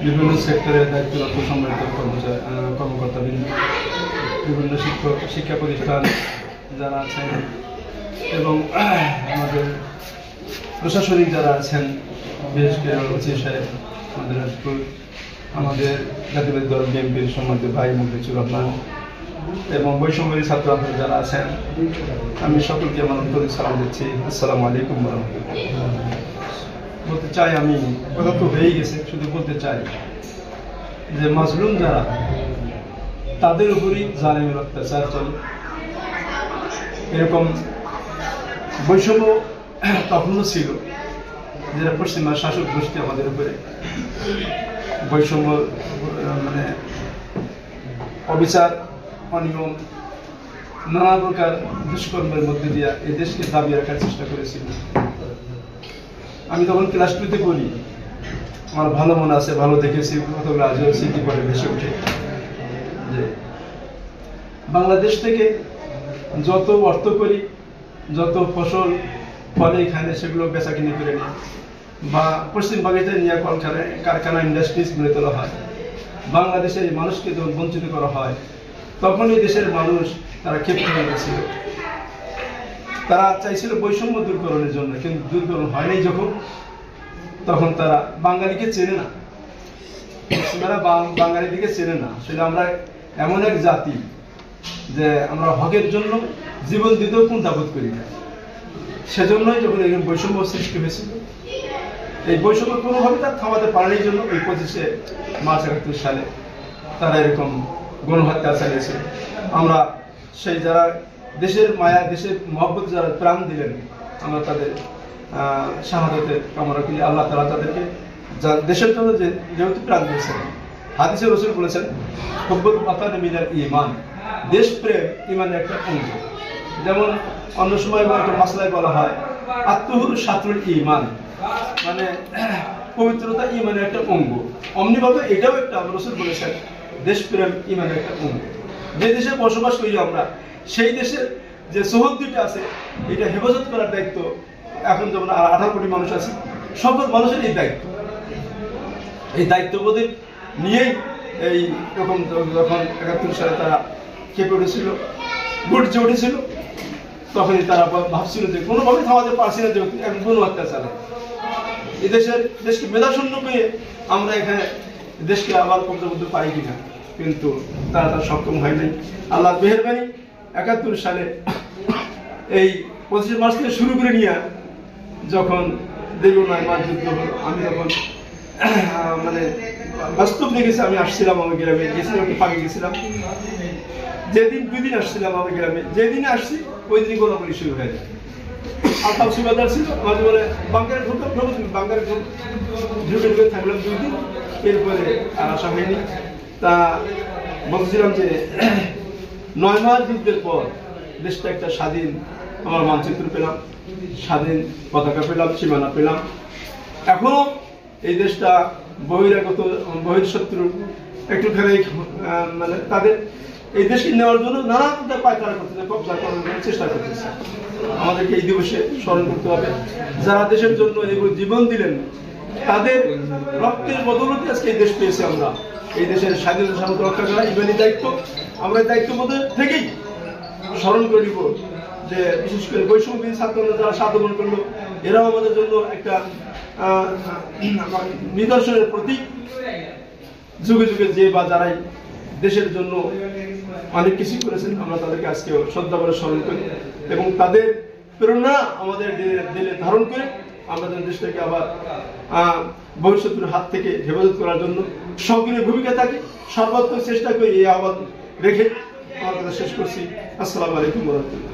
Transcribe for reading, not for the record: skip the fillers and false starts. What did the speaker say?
বিভিন্ন সেক্টরে দায়িত্বরত সম্মানিত কর্মকর্তাবৃন্দ, বিভিন্ন শিক্ষা প্রতিষ্ঠান যারা আছেন এবং আমাদের প্রশাসনিক যারা আছেন, বিশেষ করে ওসি সাহেব, আমাদের জাতীয় দল বিএনপির সম্মানিত ভাই মুখলিসুর রহমান এবং বৈষম্যী ছাত্র আন্দোলন যারা আছেন, আমি সকলকে আমার আন্তরিক সালাম দিচ্ছি। আসসালামু আলাইকুম ওয়া রাহমাতুল্লাহ। বলতে চাই, আমি কথা তো হয়েই গেছে, শুধু বলতে চাই যে মাজলুম যারা, তাদের উপরই জালেমের অত্যাচার চলে। এরকম বৈষম্য তখনও ছিল, যেটা পশ্চিমা শাসক গোষ্ঠী আমাদের উপরে বৈষম্য মানে অবিচার, অনিয়ম, নানা প্রকার দুষ্কর্মের মধ্যে দিয়ে এই দেশকে দাবি রাখার চেষ্টা করেছিল। আমি তখন ক্লাস 2-তে পড়ি, আমার ভালো মনে আছে, ভালো দেখেছি, কতগুলো আজও স্মৃতি করে ভেসে ওঠে যে বাংলাদেশ থেকে যত অর্থ করি, যত ফসল ফলে এখানে, সেগুলো বেচা কিনে করে নিই বা পশ্চিমবঙ্গেতে নিয়ে কারখানা ইন্ডাস্ট্রিজ গড়ে তোলা হয়। বাংলাদেশের মানুষকে যখন বঞ্চিত করা হয়, তখন এই দেশের মানুষ তারা ক্ষিপ্ত হয়ে গেছিল। তারা চাইছিল বৈষম্য দূরকরণের জন্য, কিন্তু দূরকরণ হয়নি যখন, তখন তারা বাঙালিকে চেনে না, পশ্চিমারা বাঙালির দিকে চেনে না। আসলে আমরা এমন এক জাতি যে আমরা হকের জন্য জীবন দিতেও কুণ্ঠাবোধ করি না। সেজন্যই যখন এই বৈষম্য সৃষ্টি হয়েছিল, এই বৈষম্য কোনোভাবে তার থামাতে পারেনি জন্য ওই 25শে মার্চ 71 সালে তারা এরকম গণহত্যা চালিয়েছে। আমরা সেই যারা দেশের মায়া, দেশের মহব্বত যারা প্রাণ দিলেন, আমরা তাদের শাহাদাতের কামনা করি। আল্লাহ তাআলা তাদেরকে দেশের জন্য যেহেতু প্রাণ দিয়েছেন, হাদিসে রাসূল বলেছেন, হুব্বুল ওয়াতানি মিনাল ঈমান, দেশপ্রেম ঈমানের একটা অঙ্গ। যেমন অন্য সময় একটা মাসলায় বলা হয় আত্মহুর শাত্রুল ঈমান, মানে পবিত্রতা ঈমানের একটা অঙ্গ। অমনিভাবে এটাও একটা রাসূল বলেছেন দেশপ্রেম ঈমানের একটা অঙ্গ। যে দেশে বসবাস করি আমরা, সেই দেশের যে সৌহার্দ্যটা আছে, এটা হেফাজত করার দায়িত্ব, এখন যেমন 18 কোটি মানুষ আছে, সকল মানুষের এই দায়িত্ব। এই দায়িত্ববোধের নিয়েই এই রকম যখন 71 সালে তারা খেপে উঠেছিল, গর্জে উঠেছিল, তখনই তারা ভাবছিল যে কোনোভাবে থামাতে পারছি না, যেহেতু এখন গণহত্যা চালায়। এই দেশকে মেধাশূন্য পেয়ে আমরা এখানে দেশকে আবার কবজা করতে পারি কিনা, কিন্তু তারা সক্ষম হয় নাই। আল্লাহ মেহেরবানি 71 সালে এই 25 মার্চ থেকে শুরু করে নিয়ে যখন দীর্ঘ 9 মাস যুদ্ধ হলো, আমি তখন মানে বাস্তব দেখেছি। আমি আসছিলাম আমার গ্রামে, গেছিলাম, একটু ফাঁকে গেছিলাম। যেদিন 2 দিন আসছিলাম আমার গ্রামে, যেদিনে আসছি ওই দিনই গোলাগুলি শুরু হয়ে যায়। আলতাফ সুবাদার ছিল, মাঝে বলে বাংকারে ঢুকতাম, বাংকারে ঢুকে থাকলাম 2 দিন, এরপরে আর আসা হয়নি। তা বলছিলাম যে 9 মাস যুদ্ধের পর দেশটা একটা স্বাধীন, আমার মানচিত্র পেলাম, স্বাধীন পতাকা পেলাম, সীমানা পেলাম। এখনো এই দেশটা বহির্শত্রু একটুখানি মানে তাদের এই দেশকে নেওয়ার জন্য নানা পায়তারা করতেছে, কবজা করার জন্য চেষ্টা করতেছে। আমাদেরকে এই দিবসে স্মরণ করতে হবে, যারা দেশের জন্য এগুলো জীবন দিলেন, তাদের রক্তের বদৌলতে আজকে এই দেশ পেয়েছে। আমরা এই দেশের স্বাধীনতা সামর্থ্য রক্ষা করা ইমানি দায়িত্ব। আমরা এই দায়িত্ববোধ থেকেই স্মরণ করে নিব যে বিশেষ করে বৈষম্য ছাত্ররা যারা সাধন করলো, এরাও আমাদের জন্য একটা নিদর্শনের প্রতীক। যুগে যুগে যে বা যারাই দেশের জন্য অনেক কিছু করেছেন, আমরা তাদেরকে আজকে শ্রদ্ধা করে স্মরণ করি এবং তাদের প্রেরণা আমাদের দিলে ধারণ করে আমরা যেন দেশটাকে আবার ভবিষ্যতের হাত থেকে হেফাজত করার জন্য সক্রিয় ভূমিকা থাকি, সর্বাত্মক চেষ্টা করি। এই আহ্বান রেখে আমার কথা শেষ করছি। আসসালামু আলাইকুম ওয়া রাহমাতুল্লাহ।